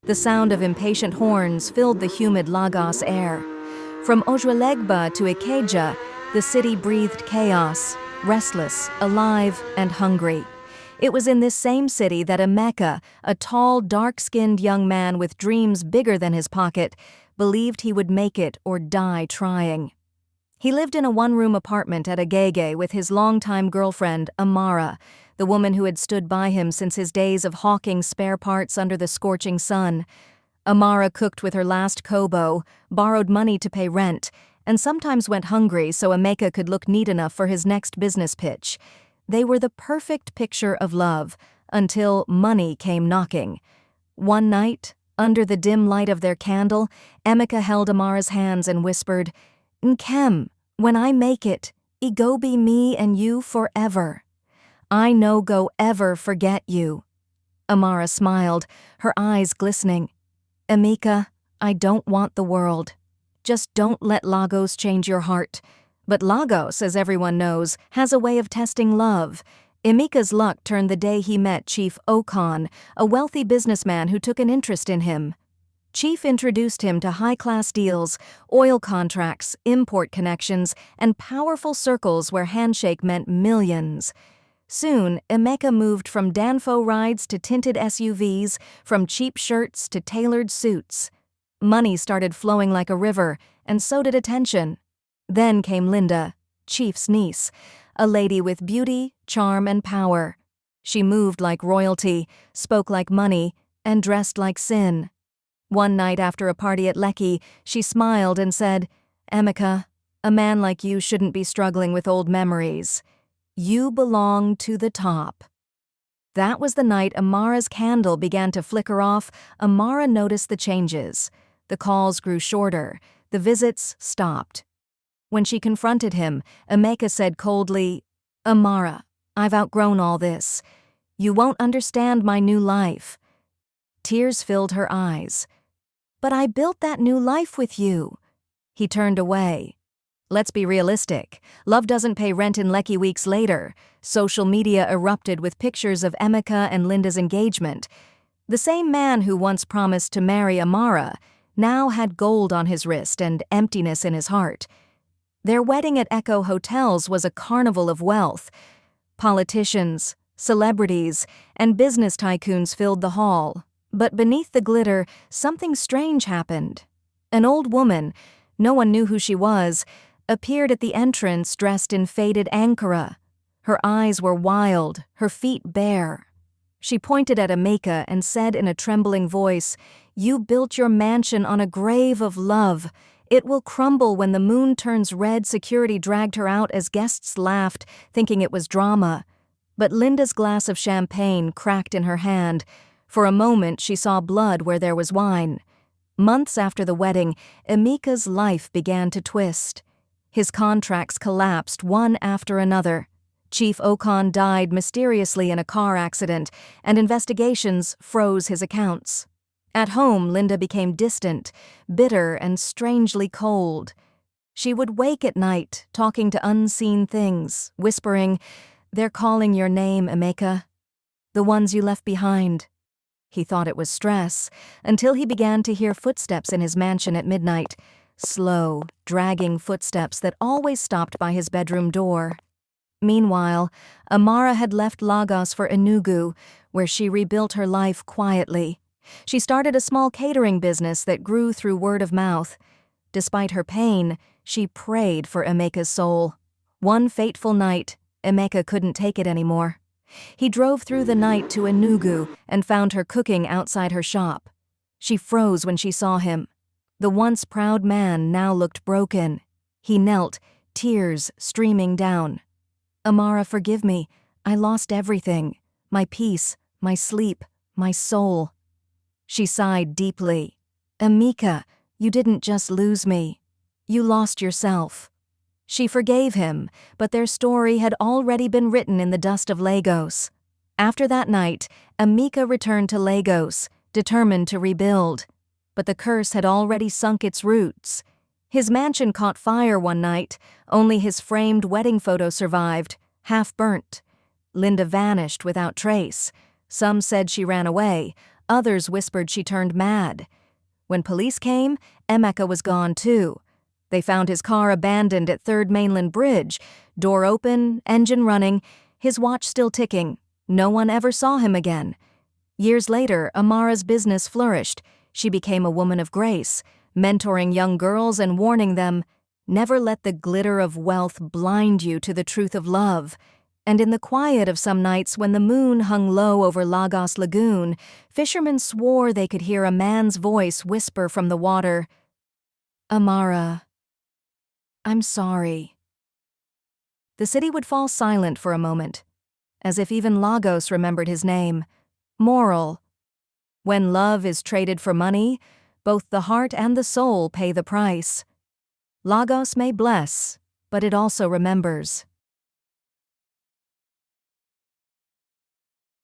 The sound of impatient horns filled the humid Lagos air. From Ojuelegba to Ikeja, the city breathed chaos, restless, alive, and hungry. It was in this same city that Emeka, a tall, dark-skinned young man with dreams bigger than his pocket, believed he would make it or die trying. He lived in a one-room apartment at Agege with his longtime girlfriend, Amara, the woman who had stood by him since his days of hawking spare parts under the scorching sun. Amara cooked with her last kobo, borrowed money to pay rent, and sometimes went hungry so Emeka could look neat enough for his next business pitch. They were the perfect picture of love, until money came knocking. One night, under the dim light of their candle, Emeka held Amara's hands and whispered, "Nkem, when I make it, it go be me and you forever. I no go ever forget you." Amara smiled, her eyes glistening. "Emeka, I don't want the world. Just don't let Lagos change your heart." But Lagos, as everyone knows, has a way of testing love. Emeka's luck turned the day he met Chief Okan, a wealthy businessman who took an interest in him. Chief introduced him to high-class deals, oil contracts, import connections, and powerful circles where handshake meant millions. Soon, Emeka moved from danfo rides to tinted SUVs, from cheap shirts to tailored suits. Money started flowing like a river, and so did attention. Then came Linda, Chief's niece, a lady with beauty, charm, and power. She moved like royalty, spoke like money, and dressed like sin. One night after a party at Lekki, she smiled and said, "Emeka, a man like you shouldn't be struggling with old memories. You belong to the top." That was the night Amara's candle began to flicker off. Amara noticed the changes. The calls grew shorter. The visits stopped. When she confronted him, Emeka said coldly, "Amara, I've outgrown all this. You won't understand my new life." Tears filled her eyes. "But I built that new life with you." He turned away. Let's be realistic. Love doesn't pay rent in Lekki weeks later. Social media erupted with pictures of Emeka and Linda's engagement. The same man who once promised to marry Amara now had gold on his wrist and emptiness in his heart. Their wedding at Eko Hotels was a carnival of wealth. Politicians, celebrities, and business tycoons filled the hall. But beneath the glitter, something strange happened. An old woman, no one knew who she was, appeared at the entrance dressed in faded Ankara. Her eyes were wild, her feet bare. She pointed at Emeka and said in a trembling voice, "You built your mansion on a grave of love. It will crumble when the moon turns red." Security dragged her out as guests laughed, thinking it was drama. But Linda's glass of champagne cracked in her hand. For a moment she saw blood where there was wine. Months after the wedding, Emeka's life began to twist. His contracts collapsed one after another. Chief Okan died mysteriously in a car accident, and investigations froze his accounts. At home, Linda became distant, bitter, and strangely cold. She would wake at night, talking to unseen things, whispering, "They're calling your name, Emeka. The ones you left behind." He thought it was stress, until he began to hear footsteps in his mansion at midnight, slow, dragging footsteps that always stopped by his bedroom door. Meanwhile, Amara had left Lagos for Enugu, where she rebuilt her life quietly. She started a small catering business that grew through word of mouth. Despite her pain, she prayed for Emeka's soul. One fateful night, Emeka couldn't take it anymore. He drove through the night to Enugu and found her cooking outside her shop. She froze when she saw him. The once proud man now looked broken. He knelt, tears streaming down. "Amara, forgive me. I lost everything. My peace, my sleep, my soul." She sighed deeply. "Emeka, you didn't just lose me. You lost yourself." She forgave him, but their story had already been written in the dust of Lagos. After that night, Emeka returned to Lagos, determined to rebuild. But the curse had already sunk its roots. His mansion caught fire one night. Only his framed wedding photo survived, half burnt. Linda vanished without trace. Some said she ran away. Others whispered she turned mad. When police came, Emeka was gone too. They found his car abandoned at Third Mainland Bridge, door open, engine running, his watch still ticking. No one ever saw him again. Years later, Amara's business flourished. She became a woman of grace, mentoring young girls and warning them, never let the glitter of wealth blind you to the truth of love. And in the quiet of some nights when the moon hung low over Lagos Lagoon, fishermen swore they could hear a man's voice whisper from the water, "Amara, I'm sorry." The city would fall silent for a moment, as if even Lagos remembered his name. Moral: when love is traded for money, both the heart and the soul pay the price. Lagos may bless, but it also remembers.